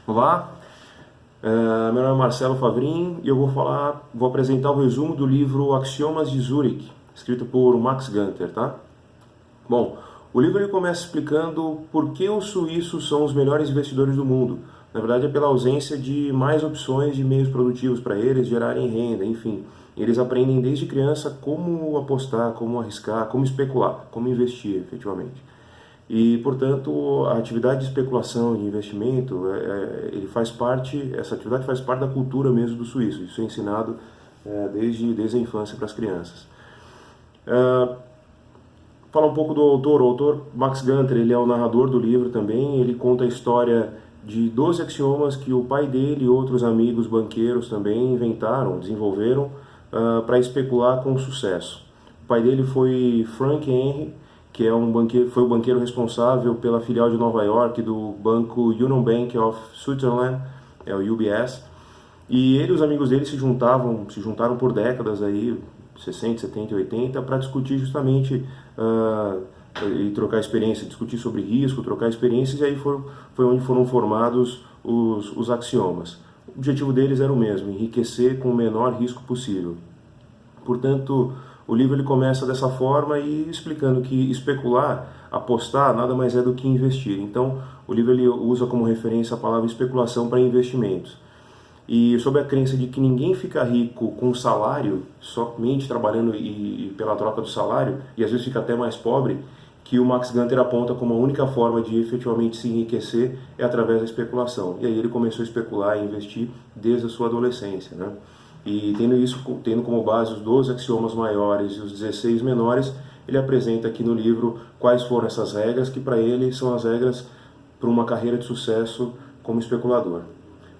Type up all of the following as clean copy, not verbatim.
Olá, meu nome é Marcelo Favrin e eu vou apresentar o resumo do livro Axiomas de Zurich, escrito por Max Gunter, tá? Bom, o livro ele começa explicando por que os suíços são os melhores investidores do mundo. Na verdade é pela ausência de mais opções de meios produtivos para eles gerarem renda, enfim. Eles aprendem desde criança como apostar, como arriscar, como especular, como investir efetivamente. E, portanto, a atividade de especulação e investimento, essa atividade faz parte da cultura mesmo do suíço. Isso é ensinado desde a infância para as crianças. Falar um pouco do autor. O autor Max Gunter, ele é o narrador do livro também. Ele conta a história de 12 axiomas que o pai dele e outros amigos banqueiros também inventaram, desenvolveram para especular com sucesso. O pai dele foi Frank Henry, que foi o banqueiro responsável pela filial de Nova York do banco Union Bank of Switzerland, é o UBS. E ele e os amigos dele se juntaram por décadas aí, 60, 70 e 80, para discutir justamente e trocar experiência, discutir sobre risco, trocar experiências, e aí foi onde foram formados os axiomas. O objetivo deles era o mesmo, enriquecer com o menor risco possível. Portanto, o livro ele começa dessa forma e explicando que especular, apostar, nada mais é do que investir. Então, o livro ele usa como referência a palavra especulação para investimentos. E sobre a crença de que ninguém fica rico com salário, somente trabalhando e pela troca do salário, e às vezes fica até mais pobre, que o Max Gunter aponta como a única forma de efetivamente se enriquecer é através da especulação. E aí ele começou a especular e investir desde a sua adolescência, né? E tendo como base os 12 axiomas maiores e os 16 menores, ele apresenta aqui no livro quais foram essas regras, que para ele são as regras para uma carreira de sucesso como especulador.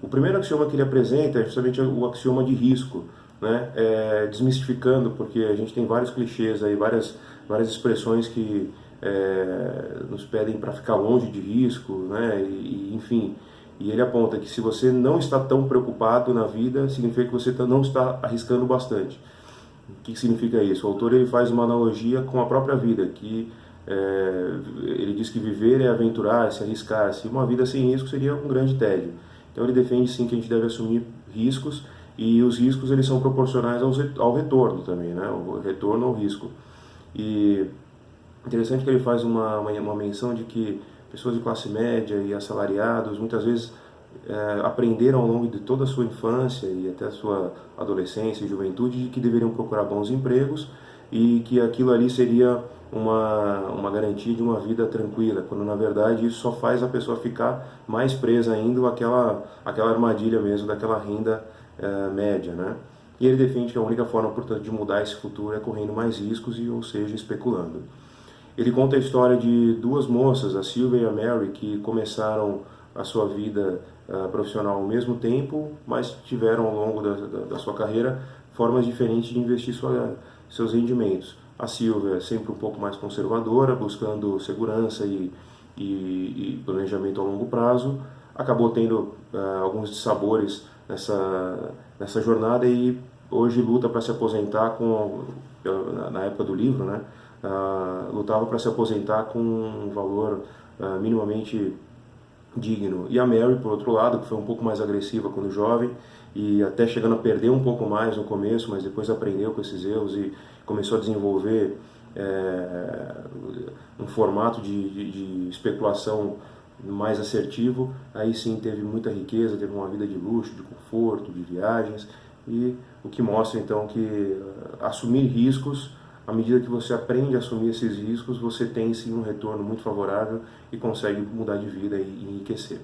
O primeiro axioma que ele apresenta é justamente o axioma de risco, né? Desmistificando, porque a gente tem vários clichês aí, várias expressões que nos pedem para ficar longe de risco, né? Enfim. E ele aponta que se você não está tão preocupado na vida, significa que você não está arriscando bastante. O que significa isso? O autor ele faz uma analogia com a própria vida, que ele diz que viver é aventurar, se arriscar. Se uma vida sem risco seria um grande tédio. Então ele defende sim que a gente deve assumir riscos, e os riscos eles são proporcionais ao retorno também, né? O retorno ao risco. E interessante que ele faz uma menção de que pessoas de classe média e assalariados muitas vezes aprenderam ao longo de toda a sua infância e até a sua adolescência e juventude de que deveriam procurar bons empregos e que aquilo ali seria uma garantia de uma vida tranquila, quando na verdade isso só faz a pessoa ficar mais presa ainda àquela armadilha mesmo daquela renda média, né? E ele defende que a única forma, portanto, de mudar esse futuro é correndo mais riscos, ou seja, especulando. Ele conta a história de duas moças, a Sylvia e a Mary, que começaram a sua vida profissional ao mesmo tempo, mas tiveram ao longo da sua carreira formas diferentes de investir seus rendimentos. A Sylvia é sempre um pouco mais conservadora, buscando segurança e planejamento a longo prazo. Acabou tendo alguns dissabores nessa jornada e hoje luta para se aposentar na época do livro, né? Lutava para se aposentar com um valor minimamente digno. E a Mary, por outro lado, que foi um pouco mais agressiva quando jovem e até chegando a perder um pouco mais no começo, mas depois aprendeu com esses erros e começou a desenvolver um formato de especulação mais assertivo. Aí sim teve muita riqueza, teve uma vida de luxo, de conforto, de viagens, e o que mostra então que assumir riscos, à medida que você aprende a assumir esses riscos, você tem sim um retorno muito favorável e consegue mudar de vida e enriquecer.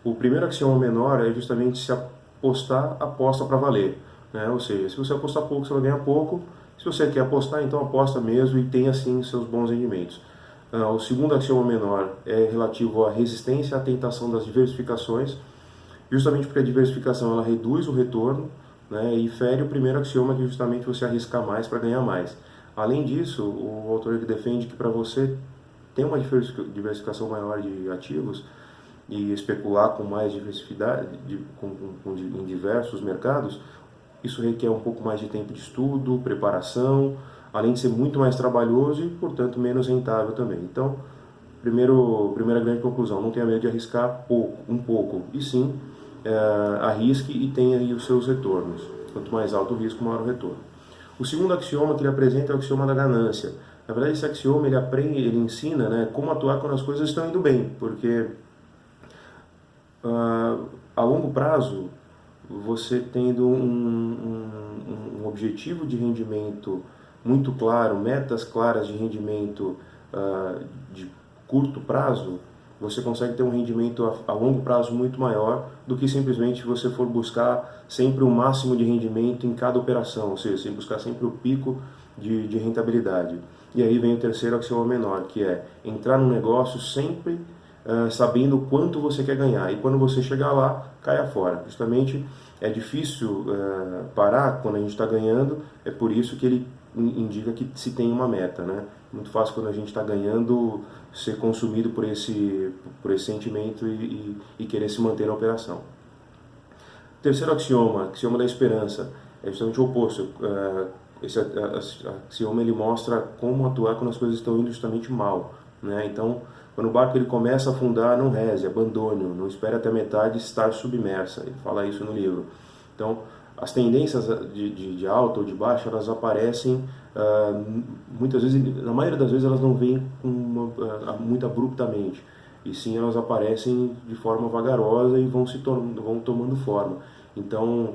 O primeiro axioma menor é justamente se apostar, aposta para valer, né? Ou seja, se você apostar pouco, você vai ganhar pouco. Se você quer apostar, então aposta mesmo e tenha assim seus bons rendimentos. O segundo axioma menor é relativo à resistência à tentação das diversificações, justamente porque a diversificação ela reduz o retorno, né, e fere o primeiro axioma, que é justamente você arriscar mais para ganhar mais. Além disso, o autor ele defende que para você ter uma diversificação maior de ativos e especular com mais diversidade em diversos mercados, isso requer um pouco mais de tempo de estudo, preparação, além de ser muito mais trabalhoso e, portanto, menos rentável também. Então, primeira grande conclusão, não tenha medo de arriscar um pouco, e sim, arrisque e tenha aí os seus retornos. Quanto mais alto o risco, maior o retorno. O segundo axioma que ele apresenta é o axioma da ganância. Na verdade, esse axioma ele ensina, né, como atuar quando as coisas estão indo bem, porque a longo prazo, você tendo um objetivo de rendimento muito claro, metas claras de rendimento de curto prazo, você consegue ter um rendimento a longo prazo muito maior do que simplesmente você for buscar sempre o máximo de rendimento em cada operação, ou seja, você buscar sempre o pico de rentabilidade. E aí vem o terceiro axioma menor, que é entrar no negócio sempre sabendo quanto você quer ganhar. E quando você chegar lá, caia fora. Justamente é difícil parar quando a gente está ganhando, é por isso que ele indica que se tem uma meta, né? Muito fácil quando a gente está ganhando ser consumido por esse sentimento e querer se manter na operação. Terceiro axioma da esperança, é justamente o oposto. Esse axioma ele mostra como atuar quando as coisas estão indo justamente mal, né? Então, quando o barco ele começa a afundar, não reze, abandone-o, não espere até a metade estar submersa. Ele fala isso no livro. Então, as tendências de alta ou de baixa, elas aparecem muitas vezes, na maioria das vezes elas não vêm muito abruptamente, e sim elas aparecem de forma vagarosa e vão tomando forma. Então,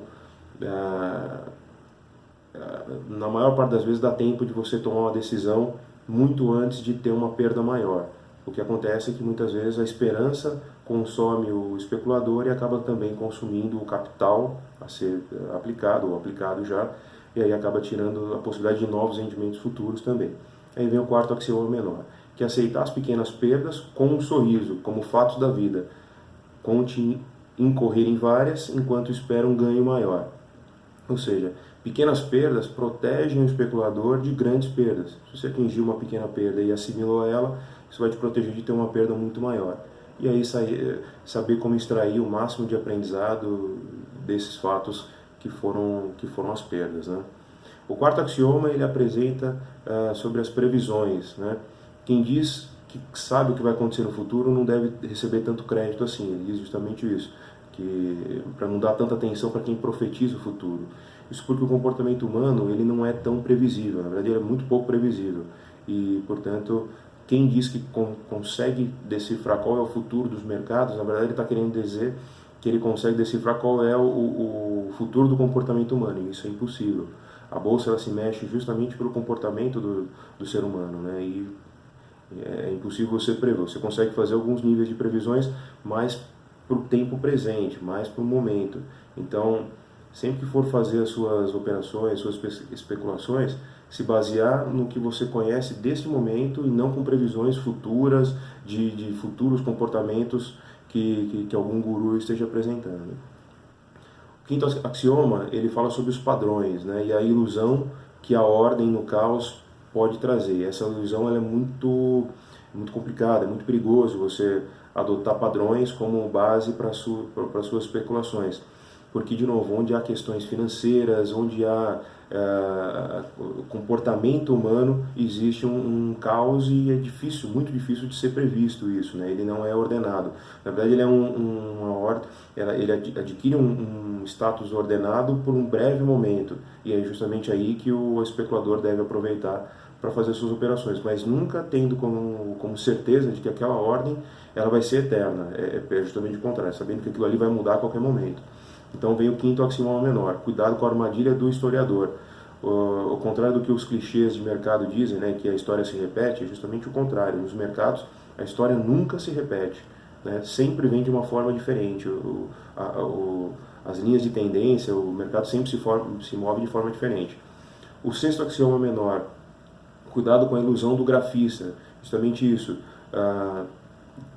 na maior parte das vezes dá tempo de você tomar uma decisão muito antes de ter uma perda maior. O que acontece é que muitas vezes a esperança consome o especulador e acaba também consumindo o capital a ser aplicado ou aplicado já, e aí acaba tirando a possibilidade de novos rendimentos futuros também. Aí vem o quarto axioma menor, que é aceitar as pequenas perdas com um sorriso, como fatos da vida. Conte incorrer em várias enquanto espera um ganho maior. Ou seja, pequenas perdas protegem o especulador de grandes perdas. Se você atingir uma pequena perda e assimilou ela, isso vai te proteger de ter uma perda muito maior. E aí saber como extrair o máximo de aprendizado desses fatos que foram as perdas, né? O quarto axioma ele apresenta sobre as previsões, né? Quem diz que sabe o que vai acontecer no futuro não deve receber tanto crédito assim. Ele diz justamente isso, que para não dar tanta atenção para quem profetiza o futuro. Isso porque o comportamento humano ele não é tão previsível, na verdade ele é muito pouco previsível. E, portanto, quem diz que consegue decifrar qual é o futuro dos mercados, na verdade ele está querendo dizer que ele consegue decifrar qual é o futuro do comportamento humano, e isso é impossível. A bolsa ela se mexe justamente pelo comportamento do ser humano, né? E é impossível você prever. Você consegue fazer alguns níveis de previsões, mais para o tempo presente, mais para o momento. Então, sempre que for fazer as suas operações, suas especulações, se basear no que você conhece desse momento e não com previsões futuras de futuros comportamentos que algum guru esteja apresentando. O quinto axioma, ele fala sobre os padrões, né, e a ilusão que a ordem no caos pode trazer. Essa ilusão ela é muito complicada, é muito perigoso você adotar padrões como base para suas especulações. Porque, de novo, onde há questões financeiras, onde há comportamento humano, existe um caos e é difícil, muito difícil de ser previsto isso, né? Ele não é ordenado. Na verdade, ele é uma ordem, ele adquire um status ordenado por um breve momento, e é justamente aí que o especulador deve aproveitar para fazer suas operações, mas nunca tendo como certeza de que aquela ordem ela vai ser eterna. É justamente o contrário, sabendo que aquilo ali vai mudar a qualquer momento. Então vem o quinto axioma menor, cuidado com a armadilha do historiador. Ao contrário do que os clichês de mercado dizem, né, que a história se repete, é justamente o contrário. Nos mercados, a história nunca se repete, né, sempre vem de uma forma diferente. As linhas de tendência, o mercado sempre se move de forma diferente. O sexto axioma menor, cuidado com a ilusão do grafista, justamente isso.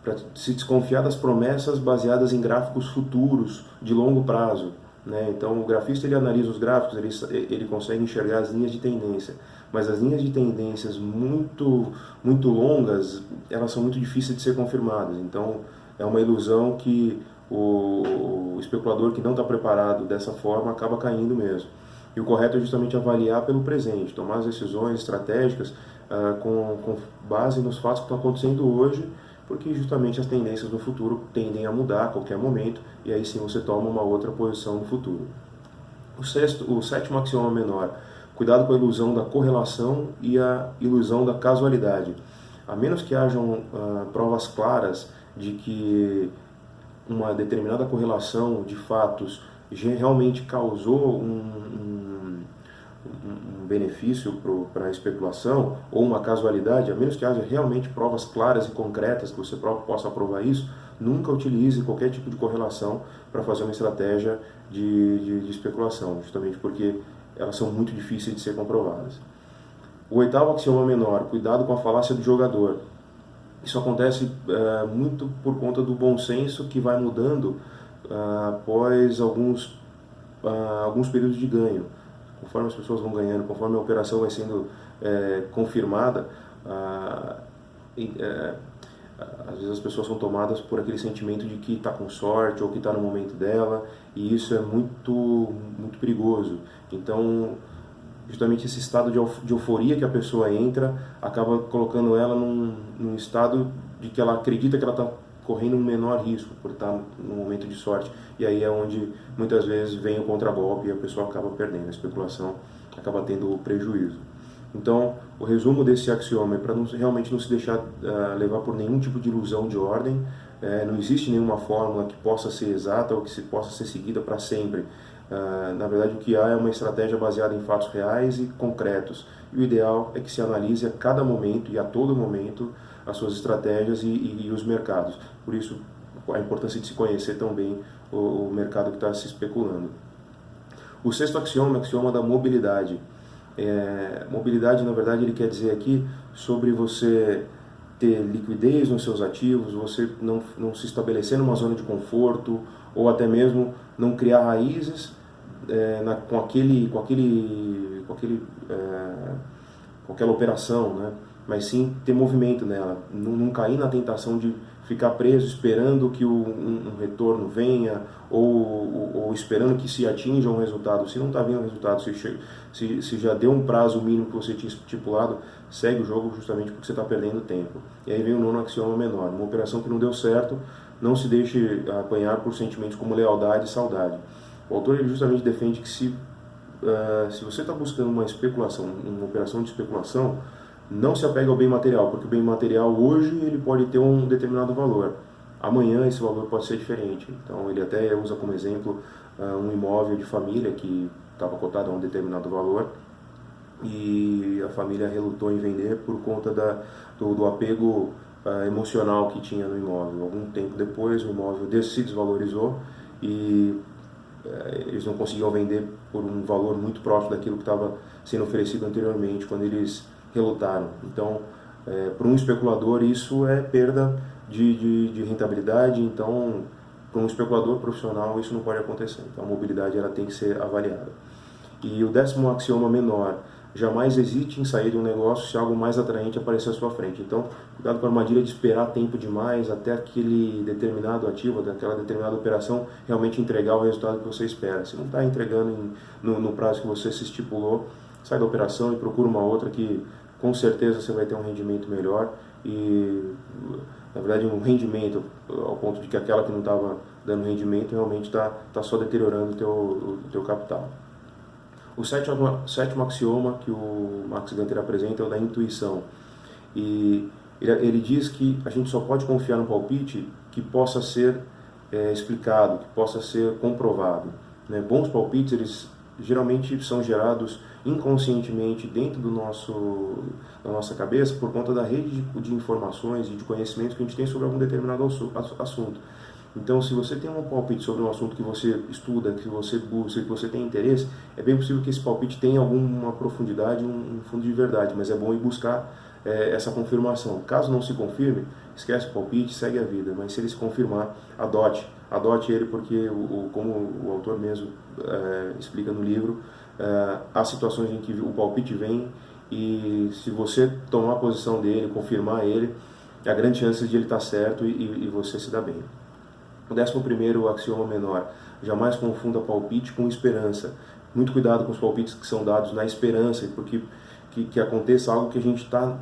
Para se desconfiar das promessas baseadas em gráficos futuros de longo prazo, né? Então o grafista ele analisa os gráficos, ele consegue enxergar as linhas de tendência, mas as linhas de tendências muito longas, elas são muito difíceis de ser confirmadas. Então é uma ilusão que o especulador que não está preparado dessa forma acaba caindo mesmo. E o correto é justamente avaliar pelo presente, tomar as decisões estratégicas com base nos fatos que estão acontecendo hoje, porque justamente as tendências no futuro tendem a mudar a qualquer momento, e aí sim você toma uma outra posição no futuro. O sétimo axioma menor: cuidado com a ilusão da correlação e a ilusão da casualidade. A menos que hajam provas claras de que uma determinada correlação de fatos realmente causou um benefício para a especulação, ou uma casualidade, a menos que haja realmente provas claras e concretas que você possa provar isso, nunca utilize qualquer tipo de correlação para fazer uma estratégia de especulação, justamente porque elas são muito difíceis de ser comprovadas. O oitavo axioma menor: cuidado com a falácia do jogador. Isso acontece muito por conta do bom senso que vai mudando após alguns períodos de ganho. Conforme as pessoas vão ganhando, conforme a operação vai sendo confirmada, às vezes as pessoas são tomadas por aquele sentimento de que está com sorte ou que está no momento dela, e isso é muito, muito perigoso. Então, justamente esse estado de euforia que a pessoa entra acaba colocando ela num estado de que ela acredita que ela está correndo um menor risco por estar num momento de sorte, e aí é onde muitas vezes vem o contragolpe e a pessoa acaba perdendo, a especulação acaba tendo prejuízo. Então, o resumo desse axioma é para realmente não se deixar levar por nenhum tipo de ilusão de ordem. Não existe nenhuma fórmula que possa ser exata ou que possa ser seguida para sempre. Na verdade, o que há é uma estratégia baseada em fatos reais e concretos. E o ideal é que se analise a cada momento e a todo momento as suas estratégias e os mercados. Por isso, a importância de se conhecer também o mercado que está se especulando. O sexto axioma é o axioma da mobilidade. Mobilidade, na verdade, ele quer dizer aqui sobre você ter liquidez nos seus ativos, você não se estabelecer numa zona de conforto, ou até mesmo não criar raízes com aquela operação, né? Mas sim ter movimento nela, não cair na tentação de ficar preso esperando que um retorno venha, ou esperando que se atinja um resultado. Se não está vindo o resultado, se já deu um prazo mínimo que você tinha estipulado, segue o jogo justamente porque você está perdendo tempo. E aí vem o nono axioma menor: uma operação que não deu certo, não se deixe apanhar por sentimentos como lealdade e saudade. O autor ele justamente defende que se você está buscando uma especulação, uma operação de especulação, não se apegue ao bem material, porque o bem material hoje ele pode ter um determinado valor. Amanhã esse valor pode ser diferente. Então ele até usa como exemplo um imóvel de família que estava cotado a um determinado valor e a família relutou em vender por conta do apego emocional que tinha no imóvel. Algum tempo depois o imóvel se desvalorizou e eles não conseguiam vender por um valor muito próximo daquilo que estava sendo oferecido anteriormente, quando eles relutaram. Então, para um especulador isso é perda de rentabilidade, então para um especulador profissional isso não pode acontecer. Então a mobilidade ela tem que ser avaliada. E o décimo axioma menor: jamais hesite em sair de um negócio se algo mais atraente aparecer à sua frente. Então, cuidado com a armadilha de esperar tempo demais até aquele determinado ativo, daquela determinada operação realmente entregar o resultado que você espera. Se não está entregando no prazo que você se estipulou, sai da operação e procura uma outra que com certeza você vai ter um rendimento melhor e, na verdade, um rendimento ao ponto de que aquela que não estava dando rendimento realmente está só deteriorando o teu capital. O sétimo axioma que o Max Gunter apresenta é o da intuição. E ele diz que a gente só pode confiar no palpite que possa ser explicado, que possa ser comprovado. Né? Bons palpites, eles geralmente são gerados inconscientemente dentro da nossa cabeça por conta da rede de informações e de conhecimentos que a gente tem sobre algum determinado assunto. Então, se você tem um palpite sobre um assunto que você estuda, que você busca, que você tem interesse, é bem possível que esse palpite tenha alguma profundidade, um fundo de verdade, mas é bom ir buscar essa confirmação. Caso não se confirme, esquece o palpite, segue a vida, mas se ele se confirmar, adote ele, porque como o autor mesmo explica no livro, há situações em que o palpite vem e se você tomar a posição dele, confirmar ele, há grande chance de ele estar certo e você se dar bem. O 11º axioma menor: jamais confunda palpite com esperança. Muito cuidado com os palpites que são dados na esperança, porque que aconteça algo que a gente está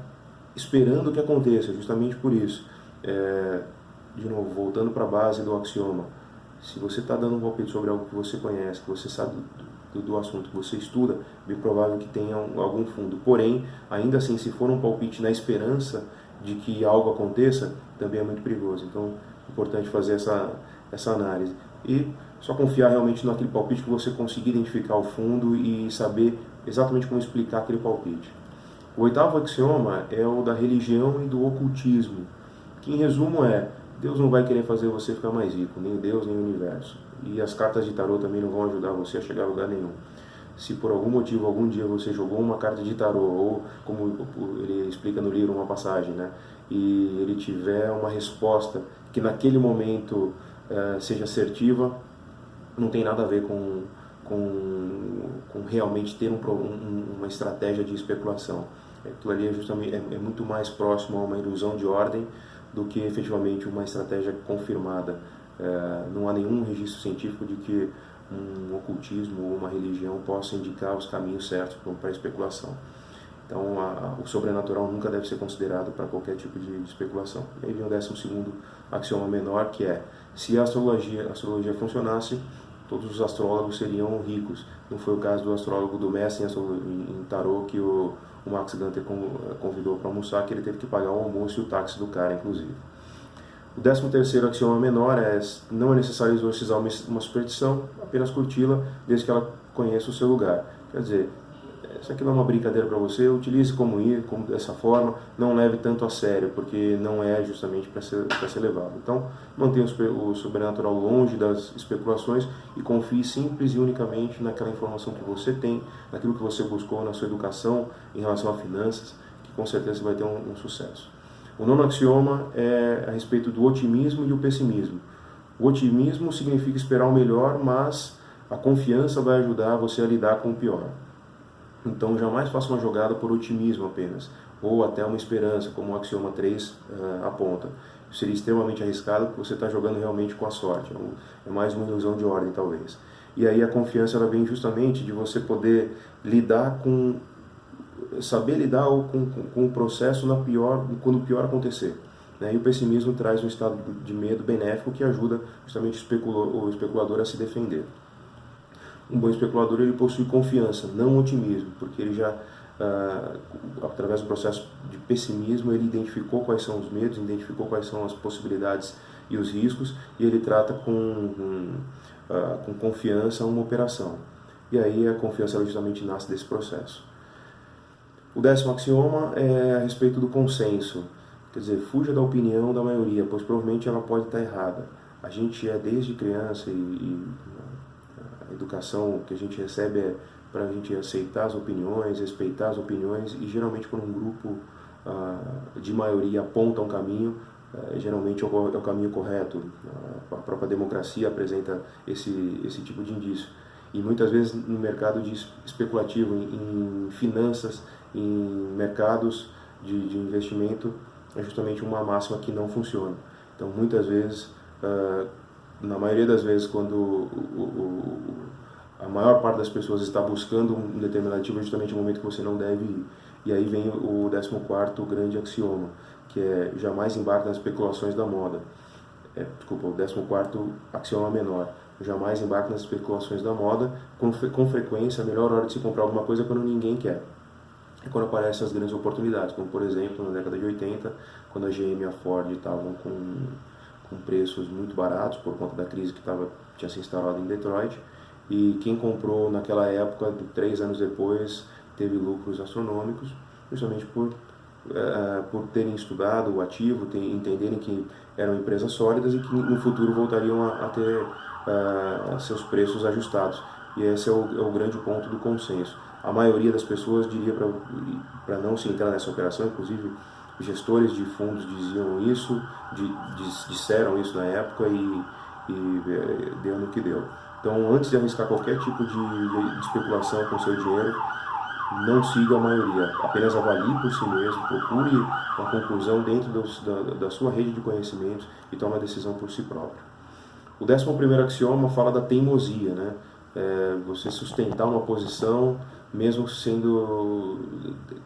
esperando que aconteça, justamente por isso. De novo, voltando para a base do axioma, se você está dando um palpite sobre algo que você conhece, que você sabe do assunto, que você estuda, bem provável que tenha algum fundo. Porém, ainda assim, se for um palpite na esperança de que algo aconteça, também é muito perigoso. Então, é importante fazer essa análise. E só confiar realmente naquele palpite que você conseguir identificar o fundo e saber exatamente como explicar aquele palpite. O oitavo axioma é o da religião e do ocultismo, que em resumo é: Deus não vai querer fazer você ficar mais rico, nem Deus, nem o universo. E as cartas de tarô também não vão ajudar você a chegar a lugar nenhum. Se por algum motivo, algum dia você jogou uma carta de tarô, ou como ele explica no livro, uma passagem, né, e ele tiver uma resposta que naquele momento seja assertiva, não tem nada a ver com realmente ter uma estratégia de especulação. Aquilo ali justamente é muito mais próximo a uma ilusão de ordem do que efetivamente uma estratégia confirmada. Não há nenhum registro científico de que um ocultismo ou uma religião possa indicar os caminhos certos para a especulação. Então, o sobrenatural nunca deve ser considerado para qualquer tipo de especulação. E aí vem o 12º axioma menor, que é: se a astrologia funcionasse, todos os astrólogos seriam ricos. Não foi o caso do astrólogo do mestre em tarô que o Max Gunter convidou para almoçar, que ele teve que pagar o almoço e o táxi do cara, inclusive. O 13º axioma menor é: não é necessário exorcizar uma superstição, apenas curti-la, desde que ela conheça o seu lugar. Quer dizer, se aquilo é uma brincadeira para você, utilize como dessa forma, não leve tanto a sério, porque não é justamente para ser levado. Então, mantenha o sobrenatural longe das especulações e confie simples e unicamente naquela informação que você tem, naquilo que você buscou na sua educação em relação a finanças, que com certeza vai ter um sucesso. O 9º axioma é a respeito do otimismo e o pessimismo. O otimismo significa esperar o melhor, mas a confiança vai ajudar você a lidar com o pior. Então, jamais faça uma jogada por otimismo apenas, ou até uma esperança, como o axioma 3 aponta. Isso seria extremamente arriscado, porque você está jogando realmente com a sorte. É mais uma ilusão de ordem, talvez. E aí a confiança ela vem justamente de você poder saber lidar com o processo quando o pior acontecer. E o pessimismo traz um estado de medo benéfico que ajuda justamente o especulador a se defender. Um bom especulador ele possui confiança, não otimismo, porque ele já, através do processo de pessimismo, ele identificou quais são os medos, identificou quais são as possibilidades e os riscos, e ele trata com confiança uma operação. E aí a confiança justamente nasce desse processo. O 10º axioma é a respeito do consenso. Quer dizer, fuja da opinião da maioria, pois provavelmente ela pode estar errada. A gente desde criança e a educação que a gente recebe é para a gente aceitar as opiniões, respeitar as opiniões, e geralmente quando um grupo de maioria aponta um caminho, geralmente é o caminho correto. A própria democracia apresenta esse tipo de indício. E muitas vezes no mercado especulativo, em finanças, em mercados de investimento, é justamente uma máxima que não funciona. Então, muitas vezes, na maioria das vezes, quando a maior parte das pessoas está buscando um determinado ativo, é justamente o momento que você não deve ir. E aí vem o 14º grande axioma, que é: jamais embarque nas especulações da moda. O 14º axioma menor: jamais embarque nas especulações da moda. Com frequência, a melhor hora de se comprar alguma coisa é quando ninguém quer. É quando aparecem as grandes oportunidades, como por exemplo na década de 80, quando a GM e a Ford estavam com preços muito baratos por conta da crise que tinha se instalado em Detroit, e quem comprou naquela época, 3 anos depois, teve lucros astronômicos, justamente por terem estudado o ativo, entenderem que eram empresas sólidas e que no futuro voltariam a ter seus preços ajustados. E esse é o grande ponto do consenso. A maioria das pessoas diria para não se entrar nessa operação, inclusive gestores de fundos diziam isso, disseram isso na época e deu no que deu. Então, antes de arriscar qualquer tipo de especulação com seu dinheiro, não siga a maioria, apenas avalie por si mesmo, procure uma conclusão dentro da sua rede de conhecimentos e tome a decisão por si próprio. O 11º axioma fala da teimosia, né? você sustentar uma posição mesmo sendo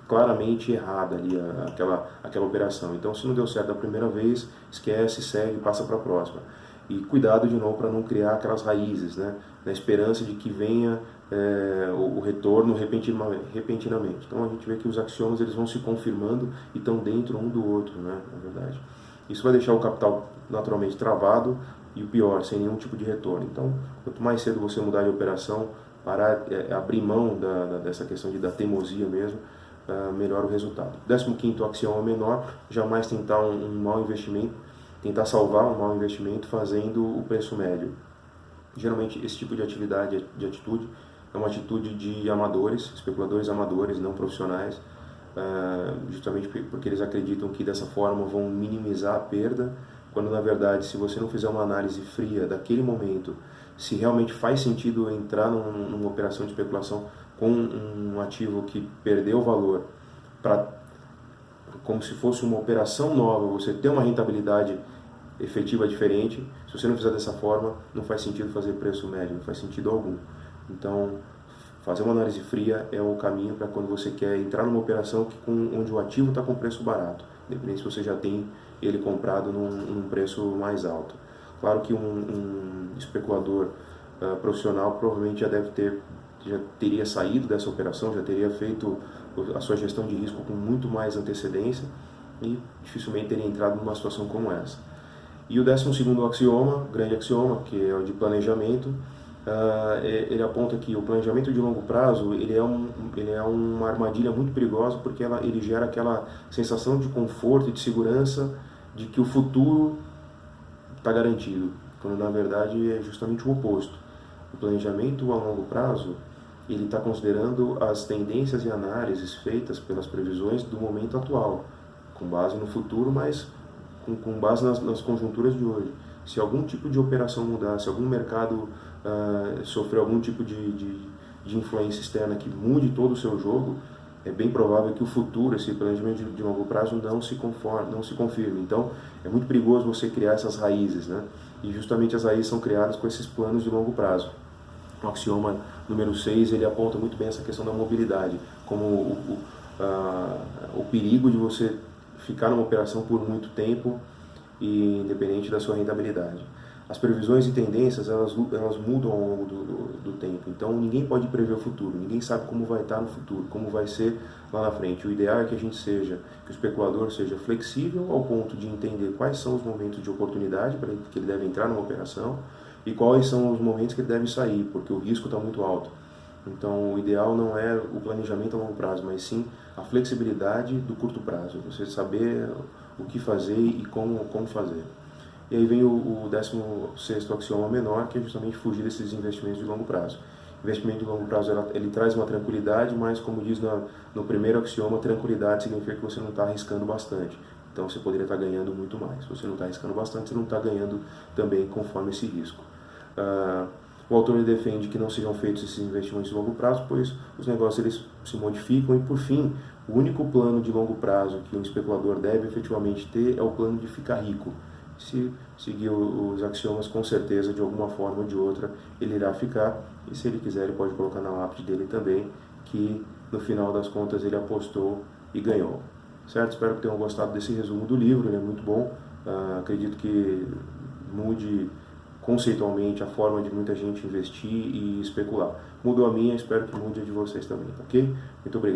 claramente errada ali aquela operação. Então, se não deu certo da primeira vez, esquece, segue, passa para a próxima. E cuidado de novo para não criar aquelas raízes, né? Na esperança de que venha o retorno repentinamente. Então a gente vê que os axiomas eles vão se confirmando e estão dentro um do outro, né? Na verdade. Isso vai deixar o capital naturalmente travado e o pior, sem nenhum tipo de retorno. Então, quanto mais cedo você mudar de operação, parar, abrir mão dessa questão da teimosia mesmo, melhor o resultado. 15º axioma menor, jamais tentar um mau investimento, tentar salvar um mau investimento fazendo o preço médio. Geralmente esse tipo de atividade, de atitude, é uma atitude de amadores, especuladores amadores, não profissionais, justamente porque eles acreditam que dessa forma vão minimizar a perda, quando na verdade, se você não fizer uma análise fria daquele momento, se realmente faz sentido entrar numa operação de especulação com um ativo que perdeu valor, como se fosse uma operação nova, você ter uma rentabilidade efetiva diferente, se você não fizer dessa forma, não faz sentido fazer preço médio, não faz sentido algum. Então, fazer uma análise fria é o caminho para quando você quer entrar numa operação onde o ativo está com preço barato, independente se você já tem ele comprado num preço mais alto. Claro que um especulador profissional provavelmente já teria saído dessa operação, já teria feito a sua gestão de risco com muito mais antecedência e dificilmente teria entrado numa situação como essa. E o 12º axioma, grande axioma, que é o de planejamento, ele aponta que o planejamento de longo prazo ele é uma armadilha muito perigosa porque ele gera aquela sensação de conforto e de segurança de que o futuro está garantido, quando na verdade é justamente o oposto. O planejamento a longo prazo ele está considerando as tendências e análises feitas pelas previsões do momento atual, com base no futuro, mas com base nas conjunturas de hoje. Se algum tipo de operação mudar, se algum mercado sofrer algum tipo de influência externa que mude todo o seu jogo, é bem provável que o futuro, esse planejamento de longo prazo, não se confirme. Então, é muito perigoso você criar essas raízes, né? E justamente as raízes são criadas com esses planos de longo prazo. O axioma número 6, ele aponta muito bem essa questão da mobilidade, como o perigo de você ficar numa operação por muito tempo, e independente da sua rentabilidade. As previsões e tendências, elas mudam ao longo do tempo, então ninguém pode prever o futuro, ninguém sabe como vai estar no futuro, como vai ser lá na frente. O ideal é que que o especulador seja flexível ao ponto de entender quais são os momentos de oportunidade para que ele deve entrar numa operação e quais são os momentos que ele deve sair, porque o risco está muito alto. Então, o ideal não é o planejamento a longo prazo, mas sim a flexibilidade do curto prazo, você saber o que fazer e como fazer. E aí vem o 16º axioma menor, que é justamente fugir desses investimentos de longo prazo. Investimento de longo prazo ele traz uma tranquilidade, mas como diz no primeiro axioma, tranquilidade significa que você não está arriscando bastante. Então você poderia estar ganhando muito mais. Se você não está arriscando bastante, você não está ganhando também conforme esse risco. O autor defende que não sejam feitos esses investimentos de longo prazo, pois os negócios eles se modificam e, por fim, o único plano de longo prazo que um especulador deve efetivamente ter é o plano de ficar rico. Se seguir os axiomas, com certeza, de alguma forma ou de outra, ele irá ficar, e se ele quiser, ele pode colocar na lápide dele também, que no final das contas ele apostou e ganhou. Certo? Espero que tenham gostado desse resumo do livro, ele é muito bom, acredito que mude conceitualmente a forma de muita gente investir e especular. Mudou a minha, espero que mude a de vocês também, ok? Muito obrigado.